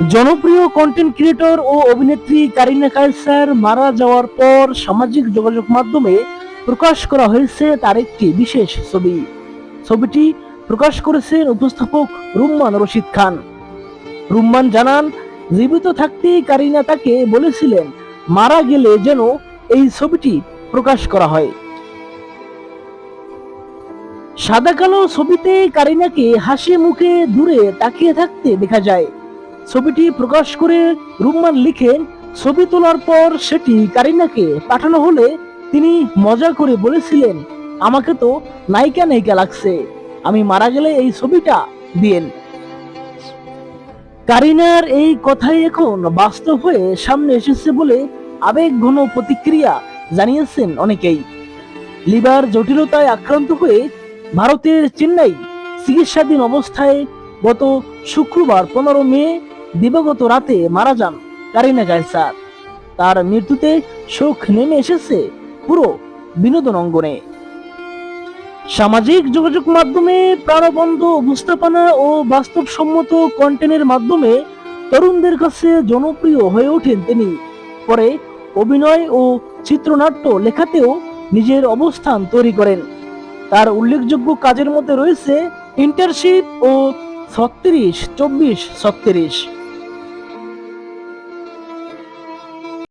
জনপ্রিয় content creator ও অভিনেত্রী কারিনা কায়সার মারা যাওয়ার পর সামাজিক যোগাযোগ মাধ্যমে প্রকাশ করা হয়েছে তার একটি বিশেষ ছবি। ছবিটি প্রকাশ করেছেন উপস্থাপক রুম্মান রশিদ খান। রুম্মান জানান, জীবিত থাকতেই কারিনা তাকে বলেছিলেন মারা গেলে যেন এই ছবিটি প্রকাশ করা হয়। সাদা কালো ছবিতে কারিনাকে হাসি মুখে দূরে তাকিয়ে থাকতে দেখা যায়। ছবিটি প্রকাশ করে রুম্মান লিখেন, ছবি তোলার পর সেটি কারিনাকে পাঠানো হলে তিনি মজা করে বলেছিলেন, আমাকে তো নায়িকা নায়িকা লাগছে, আমি মারা গেলে এই ছবিটা দিয়েন। কারিনার এই কথাই এখন বাস্তব হয়ে সামনে এসেছে বলে আবেগ ঘন প্রতিক্রিয়া জানিয়েছেন অনেকেই। লিভার জটিলতায় আক্রান্ত হয়ে ভারতের চেন্নাই চিকিৎসাধীন অবস্থায় গত শুক্রবার 15 মে দিবাগত রাতে মারা যান কারিনা কায়সার। তার মৃত্যুতে শোক নেমে এসেছে পুরো বিনোদন অঙ্গনে। সামাজিক যোগাযোগ মাধ্যমে প্রাণবন্ত উপস্থাপনা ও বাস্তবসম্মত কন্টেন্টের মাধ্যমে তরুণদের কাছে জনপ্রিয় হয়ে ওঠেন তিনি। পরে অভিনয় ও চিত্রনাট্য লেখাতেও নিজের অবস্থান তৈরি করেন। তার উল্লেখযোগ্য কাজের মধ্যে রয়েছে ইন্টার্নশিপ ও 36-24-36।